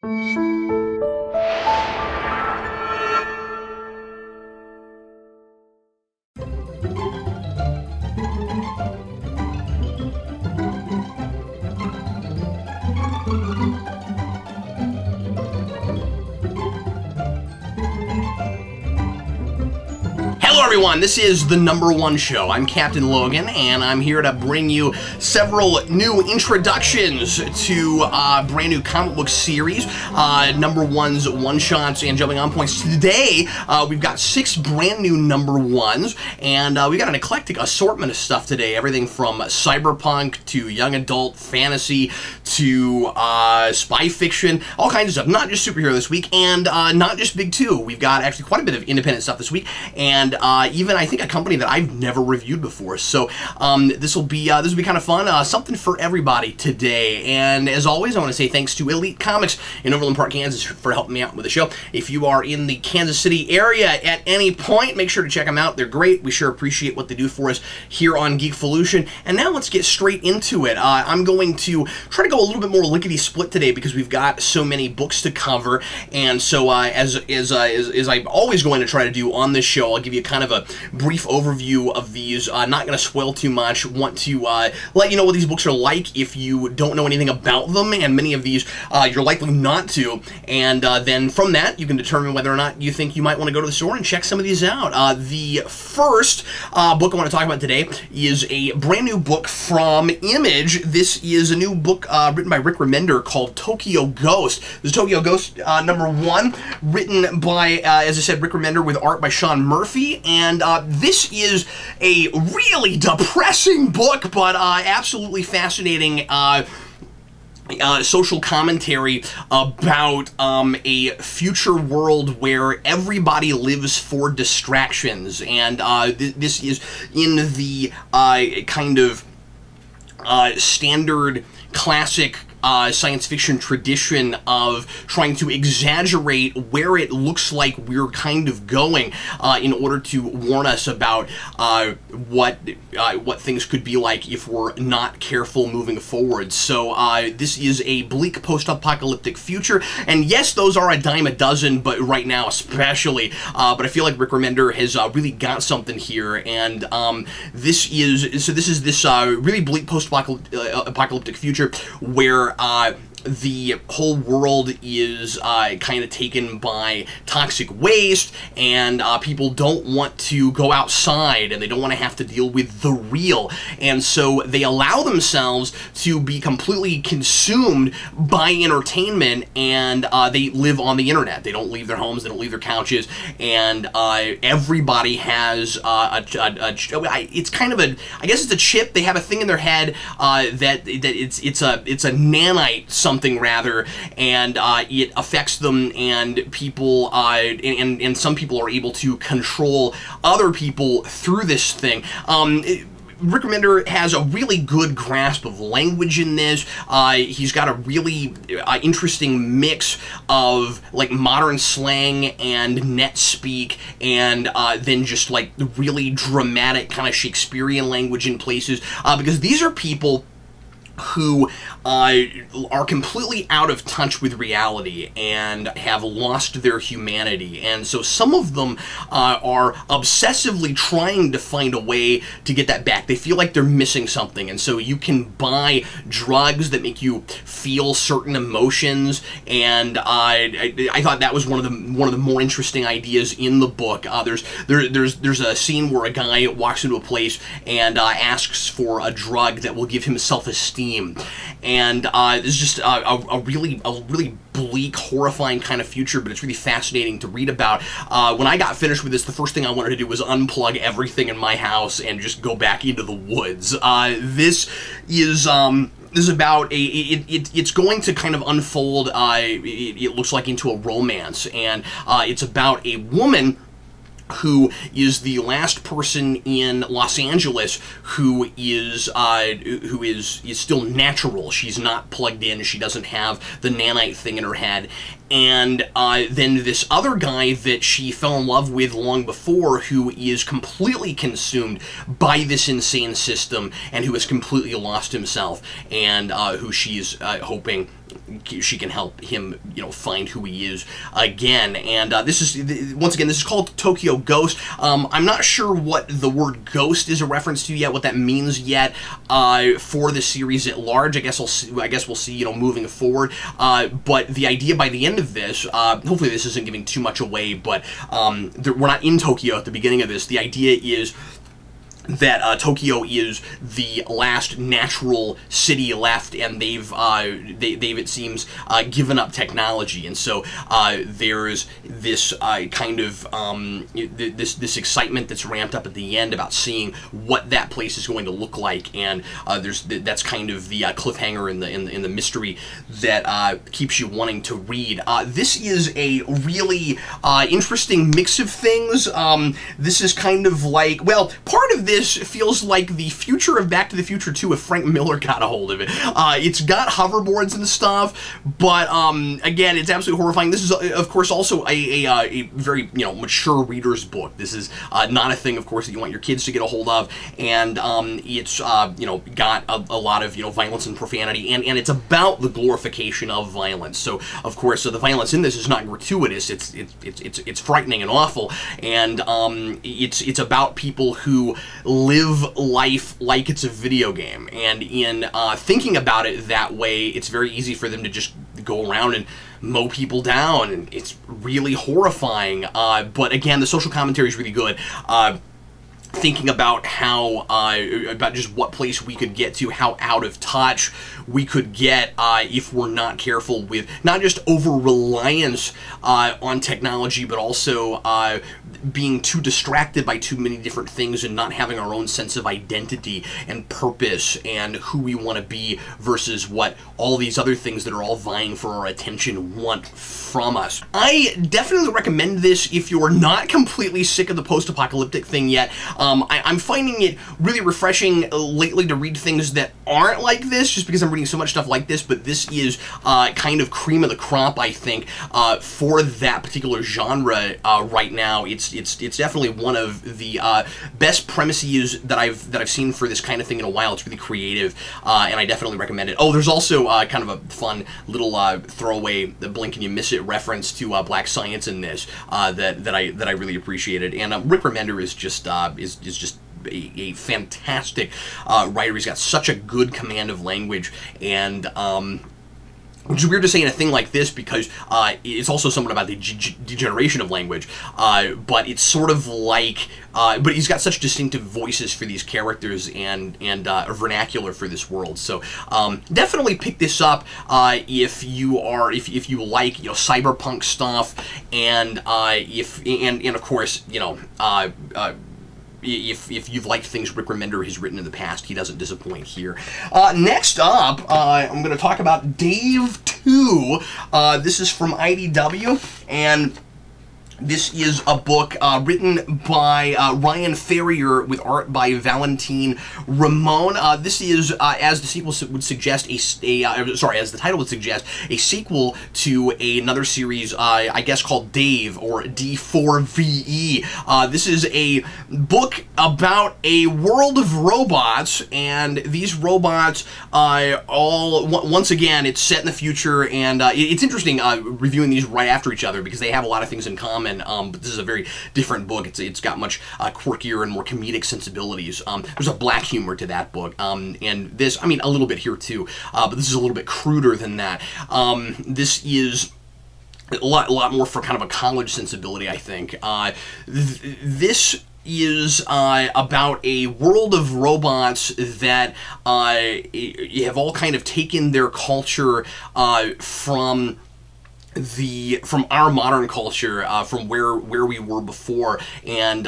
Hello everyone, this is the #1 show. I'm Captain Logan, and I'm here to bring you several new introductions to brand new comic book series, #1's one-shots and jumping on points. Today, we've got 6 brand new #1s, and we got an eclectic assortment of stuff today. Everything from cyberpunk to young adult fantasy to spy fiction, all kinds of stuff. Not just superhero this week, and not just big two. We've got actually quite a bit of independent stuff this week, and even I think a company that I've never reviewed before. So this will be kind of fun. Something for everybody today. And as always, I want to say thanks to Elite Comics in Overland Park, Kansas, for helping me out with the show. If you are in the Kansas City area at any point, make sure to check them out. They're great. We sure appreciate what they do for us here on Geekvolution. And now let's get straight into it. I'm going to try to go a little bit more lickety-split today because we've got so many books to cover. And so as I'm always going to try to do on this show, I'll give you kind of a brief overview of these. Not going to spoil too much. Want to let you know what these books are like if you don't know anything about them, and many of these you're likely not to. And then from that, you can determine whether or not you think you might want to go to the store and check some of these out. The first book I want to talk about today is a brand new book from Image. This is a new book written by Rick Remender called Tokyo Ghost. This is Tokyo Ghost #1, written by, as I said, Rick Remender, with art by Sean Murphy. And this is a really depressing book, but absolutely fascinating social commentary about a future world where everybody lives for distractions. And this is in the kind of standard classic science fiction tradition of trying to exaggerate where it looks like we're kind of going in order to warn us about what things could be like if we're not careful moving forward. So this is a bleak post-apocalyptic future, and yes, those are a dime a dozen, but right now especially. But I feel like Rick Remender has really got something here, and this is this really bleak post-apocalyptic future where the whole world is kind of taken by toxic waste, and people don't want to go outside, and they don't want to have to deal with the real, and so they allow themselves to be completely consumed by entertainment, and they live on the internet. They don't leave their homes, they don't leave their couches, and everybody has it's kind of a, I guess it's a chip. They have a thing in their head that it's a nanite something rather, and it affects them, and people and some people are able to control other people through this thing. Rick Remender has a really good grasp of language in this. He's got a really interesting mix of like modern slang and net speak, and then just like really dramatic kind of Shakespearean language in places, because these are people who are completely out of touch with reality and have lost their humanity. And so some of them are obsessively trying to find a way to get that back. They feel like they're missing something, and so you can buy drugs that make you feel certain emotions, and I thought that was one of the more interesting ideas in the book. There's a scene where a guy walks into a place and asks for a drug that will give him self-esteem, and it's just a really bleak, horrifying kind of future, but it's really fascinating to read about. When I got finished with this, the first thing I wanted to do was unplug everything in my house and just go back into the woods. This is about it's going to kind of unfold, it looks like, into a romance, and it's about a woman who is the last person in Los Angeles who is still natural. She's not plugged in. She doesn't have the nanite thing in her head. And then this other guy that she fell in love with long before, who is completely consumed by this insane system and who has completely lost himself, and who she's hoping she can help him, you know, find who he is again. And this is, once again, this is called Tokyo Ghost. I'm not sure what the word ghost is a reference to yet, what that means yet for the series at large. I guess we'll see, you know, moving forward. But the idea by the end of this, hopefully this isn't giving too much away, but we're not in Tokyo at the beginning of this. The idea is that Tokyo is the last natural city left, and they've it seems given up technology, and so there's this kind of this excitement that's ramped up at the end about seeing what that place is going to look like, and that's kind of the cliffhanger in the mystery that keeps you wanting to read. This is a really interesting mix of things. This is kind of like, well, part of this feels like the future of Back to the Future 2 if Frank Miller got a hold of it. It's got hoverboards and stuff, but again, it's absolutely horrifying. This is, of course, also a very, you know, mature reader's book. This is not a thing, of course, that you want your kids to get a hold of, and it's, you know, got a lot of, you know, violence and profanity, and it's about the glorification of violence. So, of course, the violence in this is not gratuitous. It's frightening and awful, and it's about people who live life like it's a video game, and in thinking about it that way, it's very easy for them to just go around and mow people down, and it's really horrifying. But again, the social commentary is really good. Thinking about how, about just what place we could get to, how out of touch we could get if we're not careful with not just over-reliance on technology, but also being too distracted by too many different things and not having our own sense of identity and purpose and who we want to be versus what all these other things that are all vying for our attention want from us. I definitely recommend this if you're not completely sick of the post-apocalyptic thing yet. I'm finding it really refreshing lately to read things that aren't like this, just because I'm reading so much stuff like this, but this is kind of cream of the crop, I think, for that particular genre right now. It's definitely one of the best premises that I've seen for this kind of thing in a while. It's really creative, and I definitely recommend it. Oh, there's also kind of a fun little throwaway, the blink and you miss it reference to Black Science in this that I really appreciated. And Rick Remender is just a fantastic writer. He's got such a good command of language, and which is weird to say in a thing like this because it's also somewhat about the degeneration of language, but it's sort of like, but he's got such distinctive voices for these characters and a vernacular for this world. So definitely pick this up if you like, you know, cyberpunk stuff, and of course, you know, if you've liked things Rick Remender has written in the past, he doesn't disappoint here. Next up, I'm going to talk about Dave 2. This is from IDW, and this is a book written by Ryan Ferrier with art by Valentine Ramon. This is, as the sequel would suggest, as the title would suggest, a sequel to another series, I guess called Dave, or D4VE. This is a book about a world of robots, and these robots once again, it's set in the future, and it's interesting reviewing these right after each other because they have a lot of things in common. But this is a very different book. It's got much quirkier and more comedic sensibilities. There's a black humor to that book, and this, I mean, a little bit here too, but this is a little bit cruder than that. This is a lot more for kind of a college sensibility, I think. This is about a world of robots that have all kind of taken their culture from our modern culture, from where we were before, and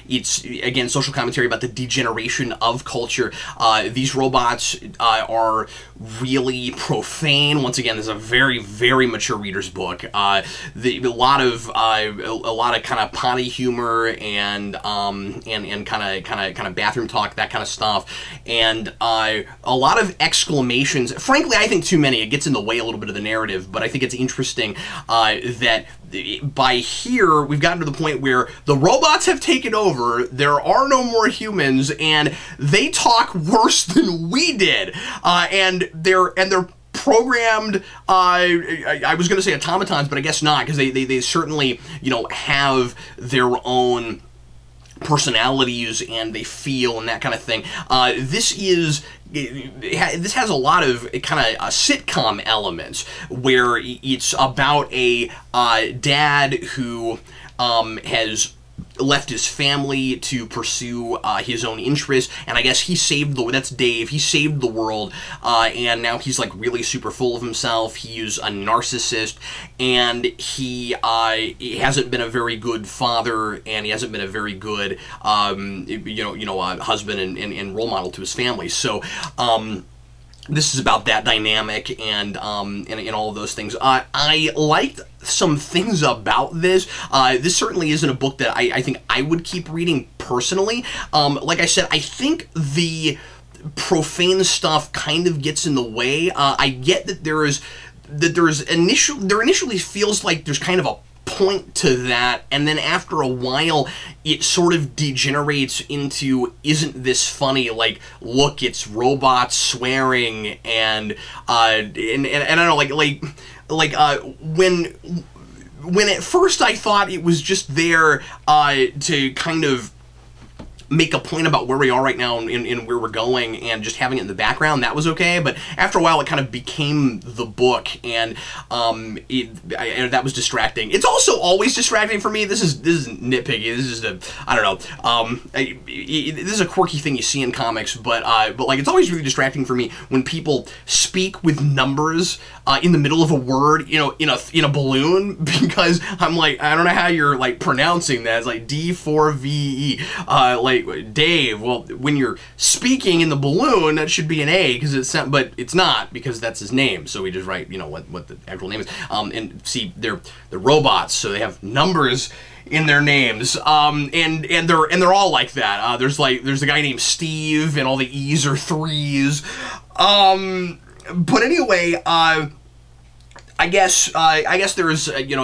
it's, again, social commentary about the degeneration of culture. These robots are really profane. Once again, this is a very, very mature reader's book. A lot of kind of potty humor and kind of bathroom talk, that kind of stuff, and a lot of exclamations. Frankly, I think too many. It gets in the way a little bit of the narrative, but I think it's interesting that by here we've gotten to the point where the robots have taken over, there are no more humans, and they talk worse than we did, and they're programmed, I was going to say automatons, but I guess not, because they certainly, you know, have their own personalities and they feel and that kind of thing. This has a lot of kind of sitcom elements where it's about a dad who has left his family to pursue his own interests, and I guess he saved that's Dave, he saved the world, and now he's like really super full of himself. He's a narcissist, and he hasn't been a very good father, and he hasn't been a very good husband and role model to his family. So this is about that dynamic and all of those things. I liked some things about this. This certainly isn't a book that I think I would keep reading personally. Like I said, I think the profane stuff kind of gets in the way. I get that there initially feels like there's kind of a point to that, and then after a while it sort of degenerates into, isn't this funny? Like, look, it's robots swearing, and I don't know, like when at first I thought it was just there to kind of make a point about where we are right now and where we're going, and just having it in the background, that was okay. But after a while, it kind of became the book, and that was distracting. It's also always distracting for me. This is nitpicky. This is I don't know. This is a quirky thing you see in comics, but like, it's always really distracting for me when people speak with numbers in the middle of a word, you know, in a balloon, because I'm like, I don't know how you're like pronouncing that. It's like D4VE, like Dave. Well, when you're speaking in the balloon, that should be an A, because but it's not, because that's his name. So we just write, you know, what the actual name is. And see, they're robots, so they have numbers in their names, and they're all like that. There's a guy named Steve, and all the E's are 3s. But anyway, I guess there's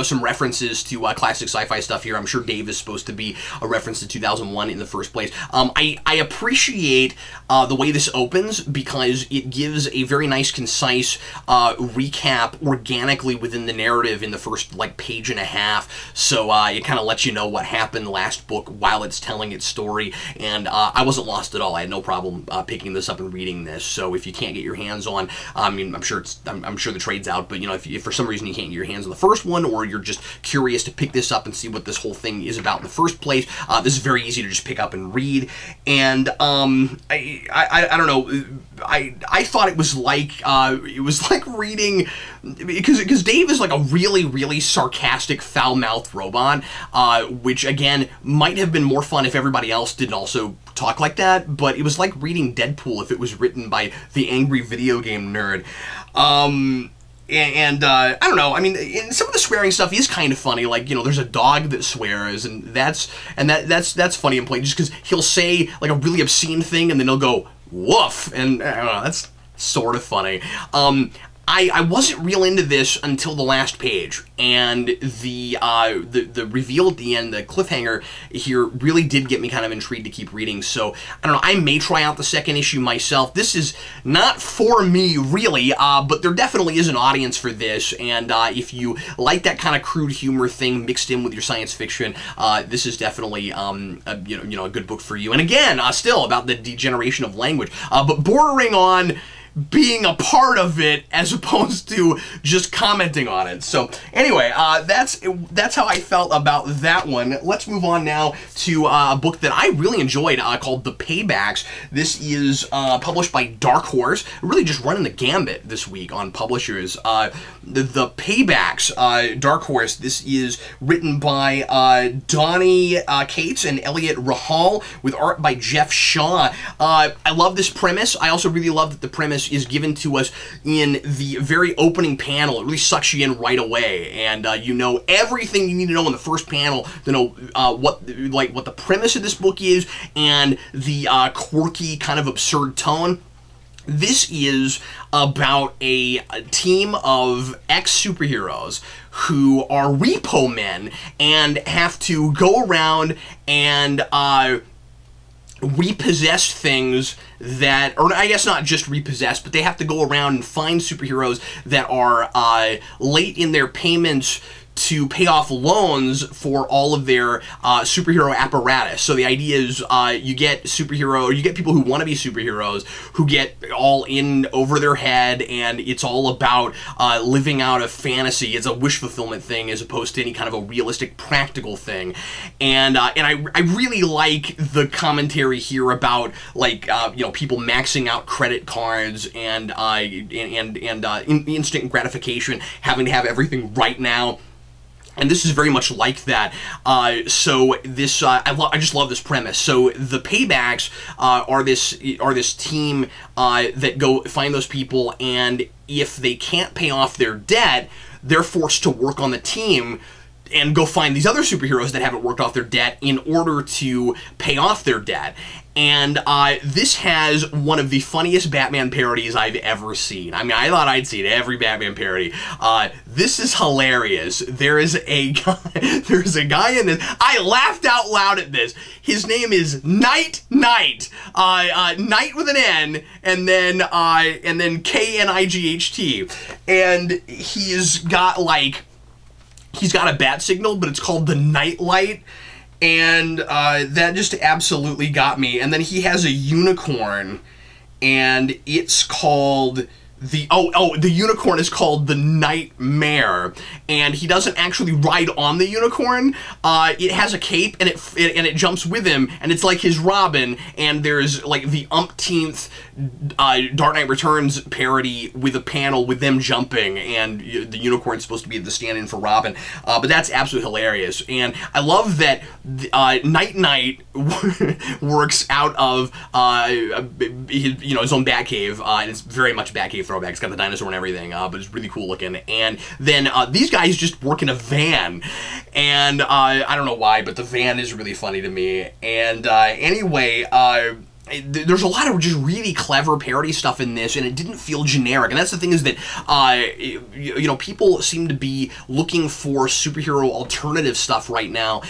some references to classic sci-fi stuff here. I'm sure Dave is supposed to be a reference to 2001 in the first place. I appreciate the way this opens, because it gives a very nice, concise recap organically within the narrative in the first like page and a half. So it kind of lets you know what happened last book while it's telling its story. And I wasn't lost at all. I had no problem picking this up and reading this. So if you can't get your hands on, I mean, I'm sure the trade's out, but you know, if for some reason you can't get your hands on the first one, or you're just curious to pick this up and see what this whole thing is about in the first place, this is very easy to just pick up and read. And I don't know, I thought it was like reading, because Dave is like a really, really sarcastic, foul-mouthed robot, which again might have been more fun if everybody else didn't also talk like that, but it was like reading Deadpool if it was written by the angry video game nerd. And I don't know, I mean, some of the swearing stuff is kind of funny, like, you know, there's a dog that swears, and that's funny and plain, just because he'll say, like, a really obscene thing, and then he'll go, woof, and I don't know, that's sort of funny. I wasn't real into this until the last page, and the reveal at the end, the cliffhanger here, really did get me kind of intrigued to keep reading. So I don't know, I may try out the second issue myself. This is not for me really, but there definitely is an audience for this, and if you like that kind of crude humor thing mixed in with your science fiction, this is definitely a good book for you. And again, still about the degeneration of language, but bordering on being a part of it as opposed to just commenting on it. So anyway, that's how I felt about that one. Let's move on now to a book that I really enjoyed called The Paybacks. This is published by Dark Horse. Really just running the gambit this week on publishers. The Paybacks, Dark Horse. This is written by Donnie Cates and Elliot Rahal, with art by Jeff Shaw. I love this premise. I also really love that the premise is given to us in the very opening panel. It really sucks you in right away, and you know everything you need to know in the first panel to know what the premise of this book is, and the quirky, kind of absurd tone. This is about a team of ex-superheroes who are repo men and have to go around and repossess things that, or I guess not just repossess, but they have to go around and find superheroes that are late in their payments to pay off loans for all of their superhero apparatus. So the idea is you get people who want to be superheroes who get all in over their head, and it's all about living out a fantasy. It's a wish fulfillment thing as opposed to any kind of a realistic, practical thing. And I really like the commentary here about, like, you know, people maxing out credit cards and instant gratification, having to have everything right now. And this is very much like that. So this, I just love this premise. So the Paybacks are this team that go find those people, and if they can't pay off their debt, they're forced to work on the team and go find these other superheroes that haven't worked off their debt in order to pay off their debt. And this has one of the funniest Batman parodies I've ever seen. I mean, I thought I'd seen every Batman parody. This is hilarious. There is a guy in this. I laughed out loud at this. His name is Knight. Knight with an N, and then K-N-I-G-H-T. And he's got a bat signal, but it's called the Night Light. And that just absolutely got me. And then he has a unicorn, and it's called the unicorn is called the Nightmare, and he doesn't actually ride on the unicorn. It has a cape, and it jumps with him, and it's like his Robin. And there's like the umpteenth Dark Knight Returns parody with a panel with them jumping, and the unicorn's supposed to be the stand-in for Robin. But that's absolutely hilarious, and I love that Night works out of his own Batcave, and it's very much Batcave throwback. It's got the dinosaur and everything, but it's really cool looking. And then these guys just work in a van, and I don't know why, but the van is really funny to me. And anyway, there's a lot of just really clever parody stuff in this, and it didn't feel generic. And that's the thing, is that people seem to be looking for superhero alternative stuff right now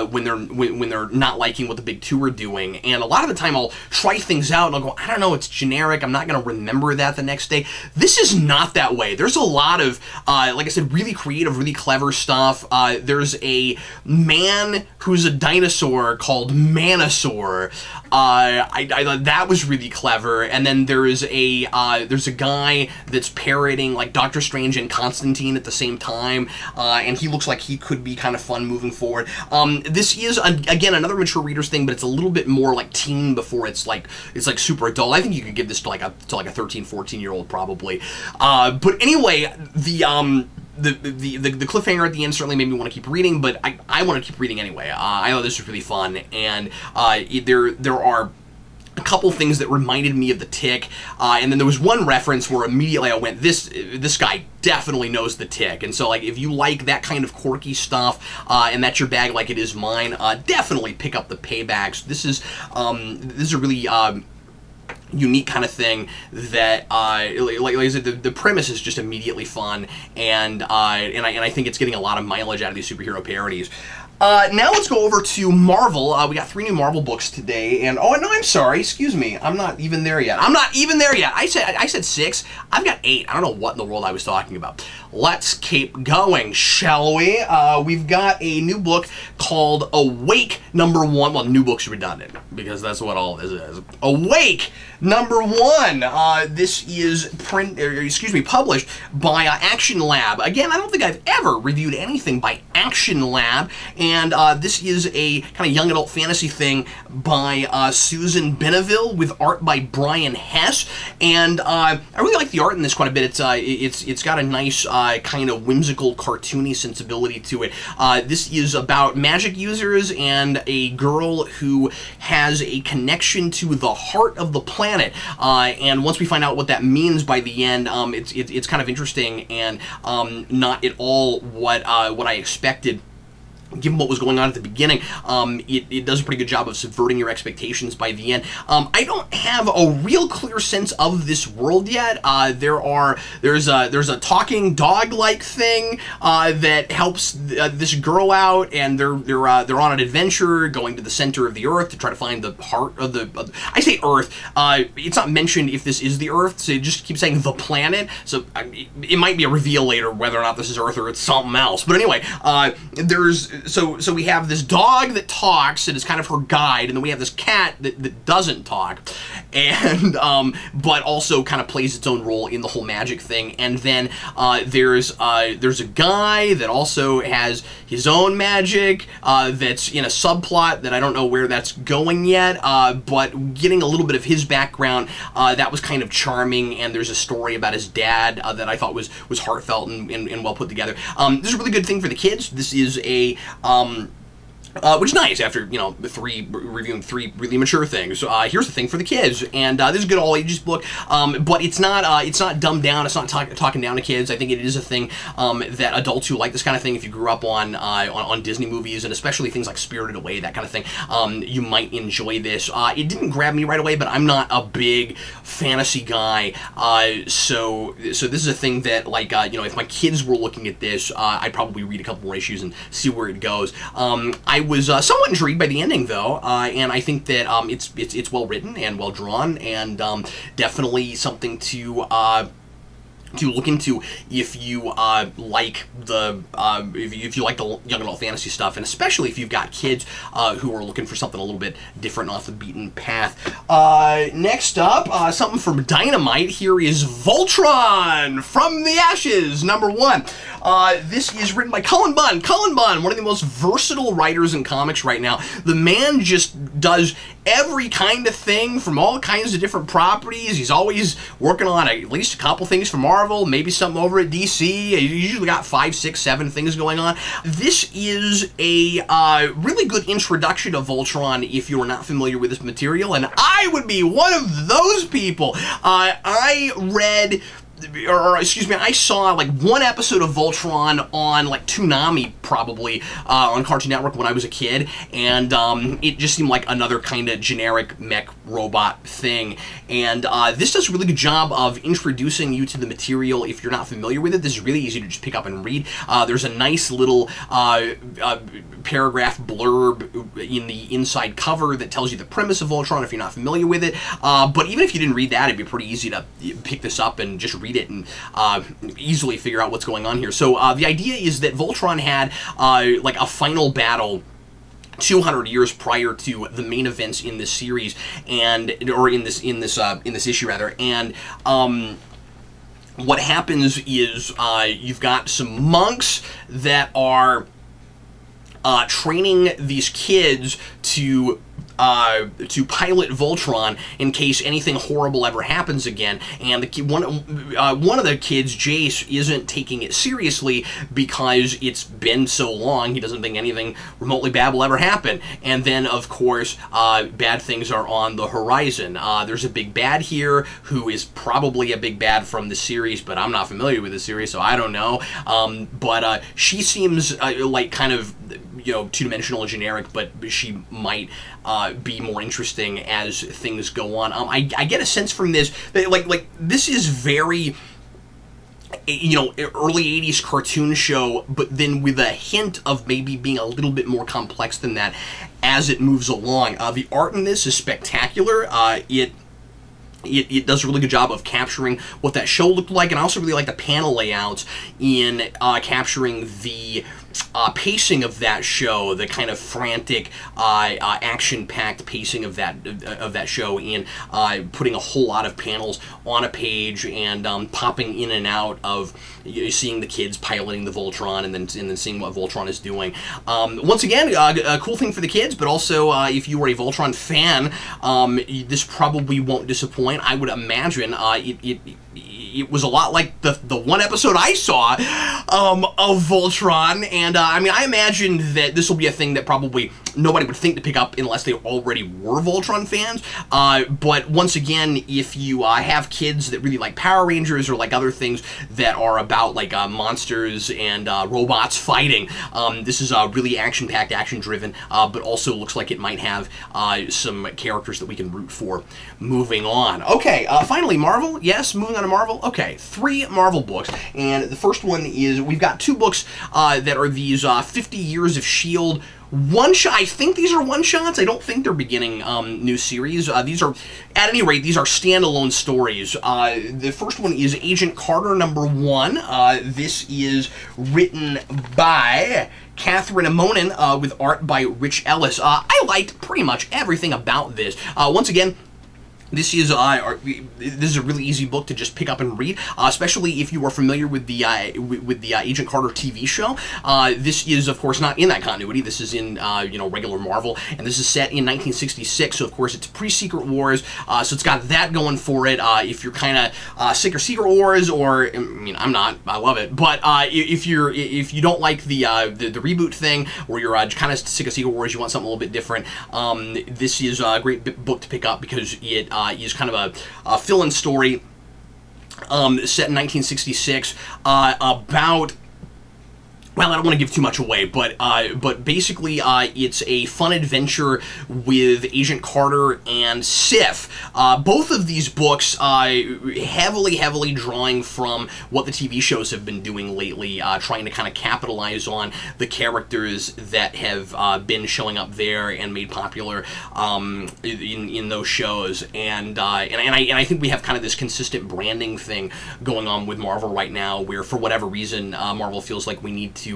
when they're not liking what the big two are doing. And a lot of the time I'll try things out and I'll go, I don't know, it's generic, I'm not going to remember that the next day. This is not that way. There's a lot of like I said, really creative, really clever stuff. There's a man who's a dinosaur called Manosaur. I thought that was really clever. And then there's a guy that's parroting like Doctor Strange and Constantine at the same time, and he looks like he could be kind of fun moving forward. This is again another mature readers thing, but it's a little bit more like teen before it's like super adult. I think you could give this to like a 13, 14-year-old probably. But anyway, the cliffhanger at the end certainly made me want to keep reading, but I want to keep reading anyway. I thought this was really fun, and there are a couple things that reminded me of the Tick, and then there was one reference where immediately I went, this guy definitely knows the Tick. And so, like, if you like that kind of quirky stuff, and that's your bag like it is mine, definitely pick up the Paybacks. This is a really unique kind of thing that, like I said, the premise is just immediately fun, and I think it's getting a lot of mileage out of these superhero parodies. Now let's go over to Marvel. We got 3 new Marvel books today, and oh no, I'm sorry, excuse me, I'm not even there yet. I'm not even there yet. I said 6. I've got 8. I don't know what in the world I was talking about. Let's keep going, shall we? We've got a new book called Awake #1. Well, new book's redundant because that's what all this is. Awake #1. This is published by Action Lab. Again, I don't think I've ever reviewed anything by Action Lab, and this is a kind of young adult fantasy thing by Susan Beneville with art by Brian Hess. And I really like the art in this quite a bit. It's got a nice kind of whimsical, cartoony sensibility to it. This is about magic users and a girl who has a connection to the heart of the planet. And once we find out what that means by the end, it's kind of interesting and not at all what I expected. given what was going on at the beginning, it does a pretty good job of subverting your expectations by the end. I don't have a real clear sense of this world yet. There's a talking dog-like thing that helps this girl out, and they're on an adventure going to the center of the Earth to try to find the heart of the. I say Earth. It's not mentioned if this is the Earth, so it just keeps saying the planet. So it might be a reveal later whether or not this is Earth or it's something else. But anyway, So we have this dog that talks and is kind of her guide, and then we have this cat that doesn't talk, and but also kind of plays its own role in the whole magic thing. And then there's a guy that also has his own magic that's in a subplot that I don't know where that's going yet, but getting a little bit of his background that was kind of charming. And there's a story about his dad that I thought was heartfelt and well put together. This is a really good thing for the kids. This is a which is nice after, you know, reviewing three really mature things. Here's the thing for the kids, and this is a good all ages book, but it's not dumbed down. It's not talking down to kids. I think it is a thing that adults who like this kind of thing, if you grew up on Disney movies, and especially things like Spirited Away, that kind of thing, you might enjoy this. It didn't grab me right away, but I'm not a big fantasy guy, so this is a thing that, like, you know, if my kids were looking at this, I'd probably read a couple more issues and see where it goes. I was somewhat intrigued by the ending, though, and I think that it's well written and well drawn, and definitely something to look into if you like the if you like the young adult fantasy stuff, and especially if you've got kids who are looking for something a little bit different off the beaten path. Next up, something from Dynamite. Here is Voltron from the Ashes, #1. This is written by Cullen Bunn. Cullen Bunn, one of the most versatile writers in comics right now. The man just does every kind of thing from all kinds of different properties. He's always working on at least a couple things for Marvel, maybe something over at DC. He's usually got 5, 6, 7 things going on. This is a really good introduction to Voltron if you are not familiar with this material, and I would be one of those people. I read... or excuse me, I saw like one episode of Voltron on like Toonami, probably, on Cartoon Network when I was a kid, and it just seemed like another kind of generic mech robot thing. And this does a really good job of introducing you to the material if you're not familiar with it. This is really easy to just pick up and read. There's a nice little paragraph blurb in the inside cover that tells you the premise of Voltron if you're not familiar with it. But even if you didn't read that, it'd be pretty easy to pick this up and just read it and easily figure out what's going on here. So the idea is that Voltron had like a final battle 200 years prior to the main events in this series, or in this issue rather, and what happens is you've got some monks that are training these kids to pilot Voltron in case anything horrible ever happens again. And one of the kids, Jace, isn't taking it seriously because it's been so long. He doesn't think anything remotely bad will ever happen. And then, of course, bad things are on the horizon. There's a big bad here who is probably a big bad from the series, but I'm not familiar with the series, so I don't know. But she seems like kind of, you know, two-dimensional and generic, but she might be more interesting as things go on. I get a sense from this that like this is very, you know, early 80s cartoon show, but then with a hint of maybe being a little bit more complex than that as it moves along. The art in this is spectacular. It does a really good job of capturing what that show looked like, and I also really like the panel layouts in capturing the pacing of that show, the kind of frantic, action-packed pacing of that show, in putting a whole lot of panels on a page and popping in and out of seeing the kids piloting the Voltron and then seeing what Voltron is doing. Once again, a cool thing for the kids, but also if you are a Voltron fan, this probably won't disappoint. I would imagine it was a lot like the one episode I saw of Voltron, and I mean, I imagine that this will be a thing that probably nobody would think to pick up unless they already were Voltron fans. But once again, if you have kids that really like Power Rangers or like other things that are about like monsters and robots fighting, this is really action-packed, action-driven, but also looks like it might have some characters that we can root for moving on. Okay, finally, Marvel. Yes, moving on to Marvel. Okay, 3 Marvel books, and the first one is, we've got 2 books that are these 50 Years of S.H.I.E.L.D. one-shot. I think these are one-shots. I don't think they're beginning new series. These are, at any rate, these are standalone stories. The first one is Agent Carter #1. This is written by Catherine Ammonen with art by Rich Ellis. I liked pretty much everything about this. Once again, this is a really easy book to just pick up and read, especially if you are familiar with the Agent Carter TV show. This is, of course, not in that continuity. This is in regular Marvel, and this is set in 1966. So, of course, it's pre-Secret Wars. So it's got that going for it. If you're kind of sick of Secret Wars, or I mean, I'm not. I love it. But if you don't like the reboot thing, or you're kind of sick of Secret Wars, you want something a little bit different. This is a great book to pick up because it is kind of a fill-in story set in 1966 about, well, I don't want to give too much away, but basically it's a fun adventure with Agent Carter and Sif. Both of these books heavily drawing from what the TV shows have been doing lately, trying to kind of capitalize on the characters that have been showing up there and made popular in those shows. And I think we have kind of this consistent branding thing going on with Marvel right now, where for whatever reason Marvel feels like we need to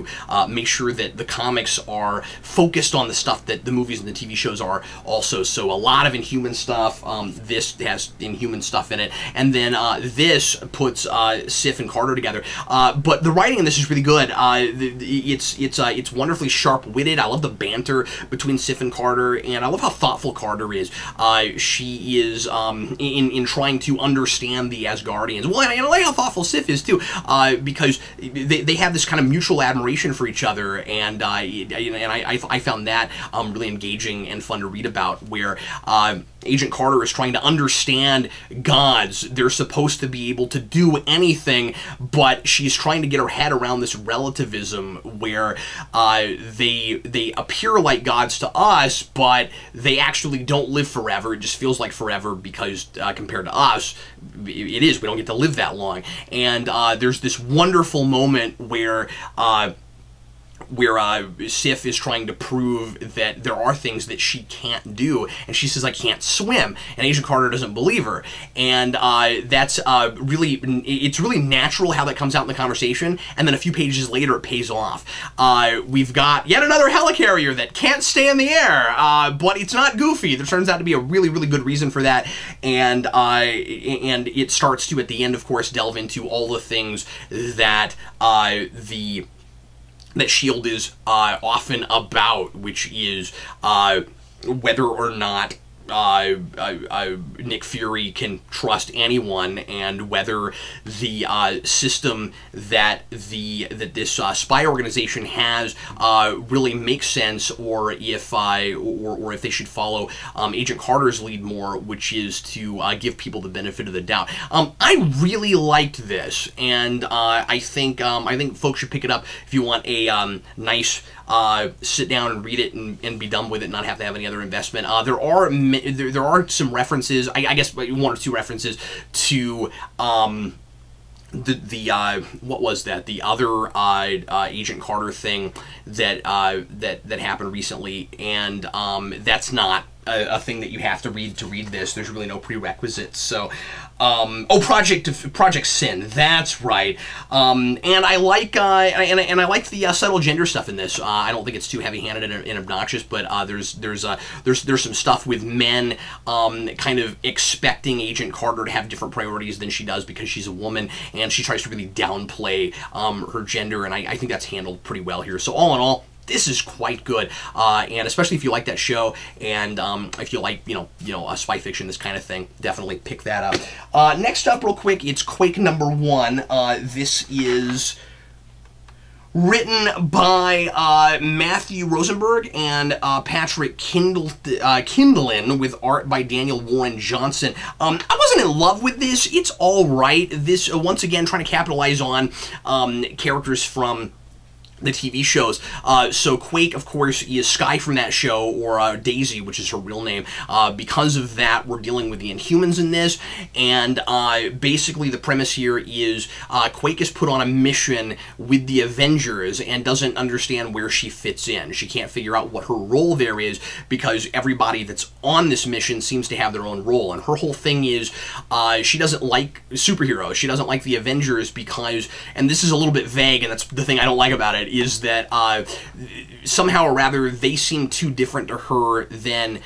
make sure that the comics are focused on the stuff that the movies and the TV shows are also. So a lot of Inhuman stuff. This has Inhuman stuff in it, and then this puts Sif and Carter together. But the writing in this is really good. It's wonderfully sharp-witted. I love the banter between Sif and Carter, and I love how thoughtful Carter is. She is in trying to understand the Asgardians. Well, and I like how thoughtful Sif is too, because they have this kind of mutual admiration for each other, and I found that really engaging and fun to read about, where Agent Carter is trying to understand gods. They're supposed to be able to do anything, but she's trying to get her head around this relativism where they appear like gods to us, but they actually don't live forever. It just feels like forever because compared to us, it is. We don't get to live that long. And there's this wonderful moment where Sif is trying to prove that there are things that she can't do, and she says, "I can't swim," and Agent Carter doesn't believe her, and that's it's really natural how that comes out in the conversation, and then a few pages later it pays off. We've got yet another helicarrier that can't stay in the air, but it's not Goofy. There turns out to be a really good reason for that, and it starts to, at the end, of course, delve into all the things that that S.H.I.E.L.D. is often about, which is whether or not Nick Fury can trust anyone, and whether the system that this spy organization has really makes sense, or if they should follow Agent Carter's lead more, which is to give people the benefit of the doubt. I really liked this, and I think folks should pick it up if you want a nice sit down and read it and be done with it, and not have to have any other investment. There are some references, I guess 1 or 2 references to what was that? The other Agent Carter thing that happened recently, and that's not a thing that you have to read this. There's really no prerequisites. So, Project Sin. That's right. And I like and I like the subtle gender stuff in this. I don't think it's too heavy-handed and obnoxious, but there's some stuff with men kind of expecting Agent Carter to have different priorities than she does because she's a woman, and she tries to really downplay her gender, and I think that's handled pretty well here. So all in all, this is quite good, and especially if you like that show, and if you like, spy fiction, this kind of thing, definitely pick that up. Next up, real quick, it's Quake #1. This is written by Matthew Rosenberg and Patrick Kindlin, with art by Daniel Warren Johnson. I wasn't in love with this. It's all right. This, once again, trying to capitalize on characters from the TV shows. So Quake, of course, is Sky from that show, or Daisy, which is her real name. Because of that, we're dealing with the Inhumans in this, and basically the premise here is Quake is put on a mission with the Avengers and doesn't understand where she fits in. She can't figure out what her role there is, because everybody that's on this mission seems to have their own role, and her whole thing is she doesn't like superheroes. She doesn't like the Avengers because, and this is a little bit vague, and that's the thing I don't like about it, is that somehow or rather they seem too different to her than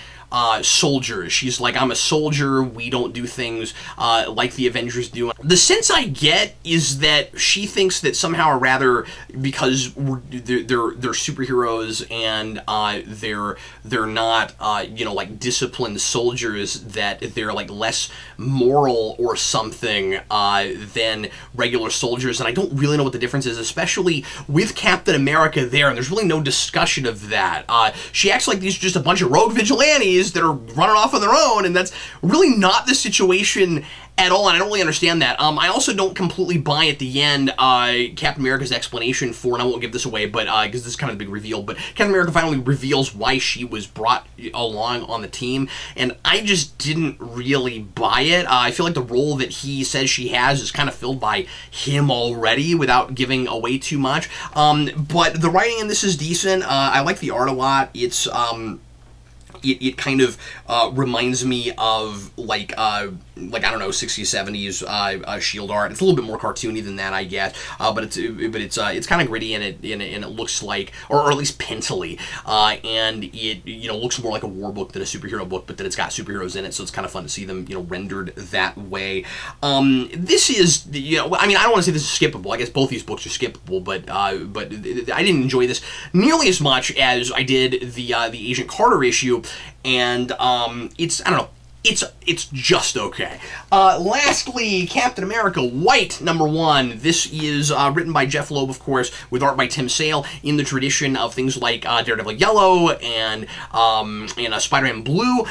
soldiers. She's like, I'm a soldier, we don't do things like the Avengers do. The sense I get is that she thinks that somehow or rather, because they're superheroes and they're not you know, like disciplined soldiers, that they're like less moral or something than regular soldiers. And I don't really know what the difference is, especially with Captain America there, and there's really no discussion of that. She acts like these are just a bunch of rogue vigilantes that are running off on their own, and that's really not the situation at all, and I don't really understand that. I also don't completely buy at the end Captain America's explanation for, and I won't give this away, but because this is kind of a big reveal, but Captain America finally reveals why she was brought along on the team, and I just didn't really buy it. I feel like the role that he says she has is kind of filled by him already, without giving away too much. But the writing in this is decent. I like the art a lot. It's it kind of reminds me of like I don't know, 60s, 70s Shield art. It's a little bit more cartoony than that, I guess, but it's kind of gritty, and it looks like, or at least pencily, and it, you know, looks more like a war book than a superhero book, but then it's got superheroes in it, so it's kind of fun to see them, you know, rendered that way. This is, you know, I mean, I don't want to say this is skippable. I guess both these books are skippable, but I didn't enjoy this nearly as much as I did the Agent Carter issue, and it's, I don't know, it's just okay. Lastly, Captain America White #1. This is written by Jeff Loeb, of course, with art by Tim Sale, in the tradition of things like Daredevil Yellow and Spider-Man Blue.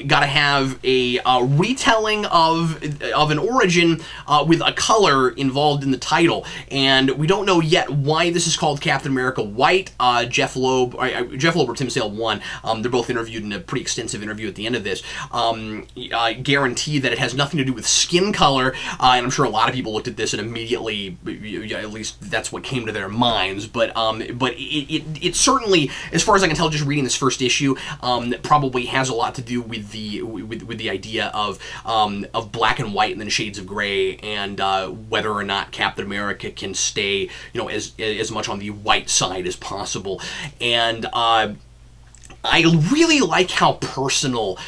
Gotta have a retelling of an origin with a color involved in the title, and we don't know yet why this is called Captain America White. Jeff Loeb or Tim Sale won. They're both interviewed in a pretty extensive interview at the end of this. Guarantee that it has nothing to do with skin color, and I'm sure a lot of people looked at this and immediately, at least that's what came to their minds, but it certainly, as far as I can tell, just reading this first issue, probably has a lot to do with the idea of black and white and then shades of gray, and whether or not Captain America can stay, you know, as much on the white side as possible. And I really like how personal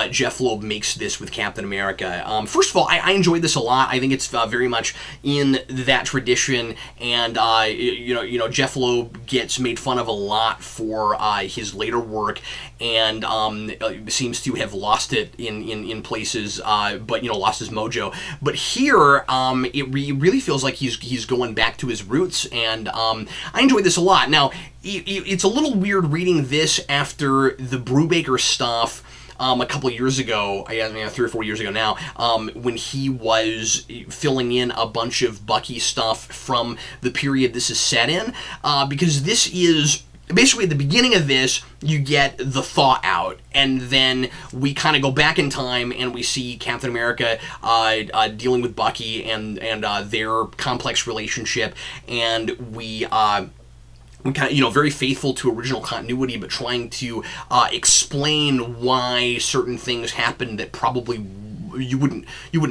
Jeff Loeb makes this with Captain America. First of all, I enjoyed this a lot. I think it's very much in that tradition, and you know, Jeff Loeb gets made fun of a lot for his later work, and seems to have lost it in places, but, you know, lost his mojo. But here, it really feels like he's going back to his roots, and I enjoyed this a lot. Now, it's a little weird reading this after the Brubaker stuff a couple of years ago, I mean, 3 or 4 years ago now, when he was filling in a bunch of Bucky stuff from the period this is set in, because this is basically at the beginning of this, you get the thaw out, and then we kind of go back in time and we see Captain America dealing with Bucky and their complex relationship, and we kind of, you know, very faithful to original continuity, but trying to explain why certain things happened that probably you wouldn't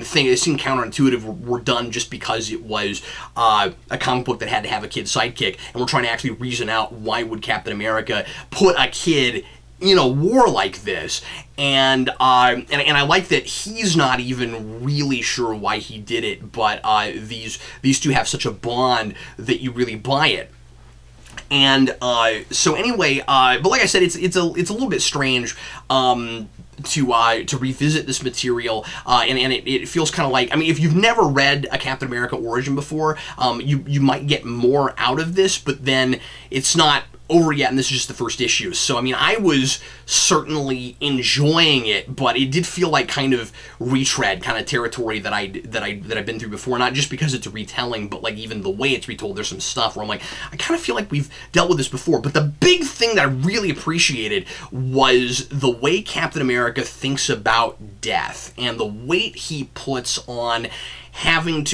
think, it seemed counterintuitive, were done just because it was a comic book that had to have a kid sidekick, and we're trying to actually reason out why would Captain America put a kid in a war like this, and I like that he's not even really sure why he did it, but these two have such a bond that you really buy it. And so anyway, but like I said, it's a little bit strange to revisit this material, and it feels kind of like, I mean, if you've never read a Captain America origin before, you might get more out of this, but then it's not over yet, and this is just the first issue. So I mean, I was certainly enjoying it, but it did feel like kind of retread kind of territory that I've been through before. Not just because it's a retelling, but like even the way it's retold. There's some stuff where I'm like, I kind of feel like we've dealt with this before. But the big thing that I really appreciated was the way Captain America thinks about death and the weight he puts on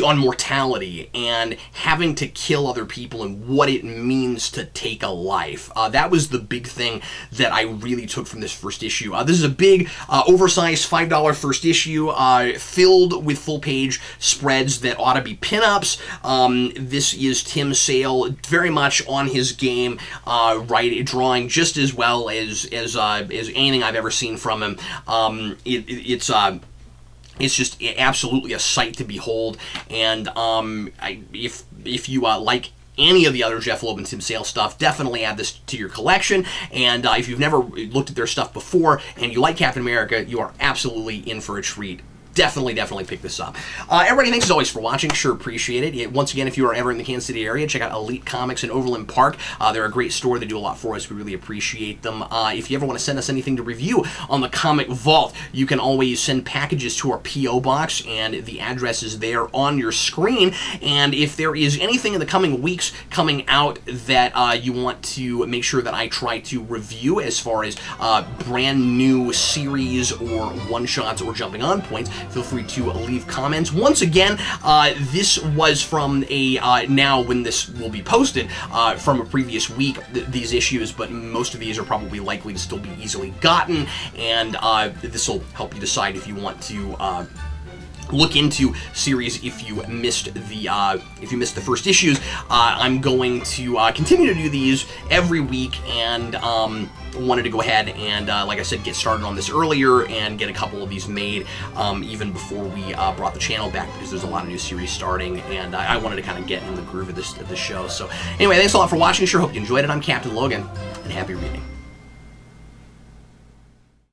on mortality and having to kill other people and what it means to take a life. That was the big thing that I really took from this first issue. This is a big, oversized $5 first issue, filled with full-page spreads that ought to be pinups. This is Tim Sale, very much on his game, drawing just as well as anything I've ever seen from him. It's just absolutely a sight to behold, and if you like any of the other Jeff Loeb and Tim Sale stuff, definitely add this to your collection. And if you've never looked at their stuff before and you like Captain America, you are absolutely in for a treat. Definitely pick this up. Everybody, thanks as always for watching. Sure appreciate it. Once again, if you are ever in the Kansas City area, check out Elite Comics in Overland Park. They're a great store. They do a lot for us. We really appreciate them. If you ever want to send us anything to review on the Comic Vault, you can always send packages to our P.O. Box, and the address is there on your screen. And if there is anything in the coming weeks coming out that you want to make sure that I try to review as far as brand new series or one-shots or jumping on points, feel free to leave comments. Once again, this was from now when this will be posted, from a previous week, these issues, but most of these are probably likely to still be easily gotten, and this will help you decide if you want to look into series if you missed the first issues. I'm going to continue to do these every week, and wanted to go ahead and, like I said, get started on this earlier and get a couple of these made even before we brought the channel back, because there's a lot of new series starting, and I wanted to kind of get in the groove of this show. So anyway, thanks a lot for watching. Sure hope you enjoyed it. I'm Captain Logan, and happy reading.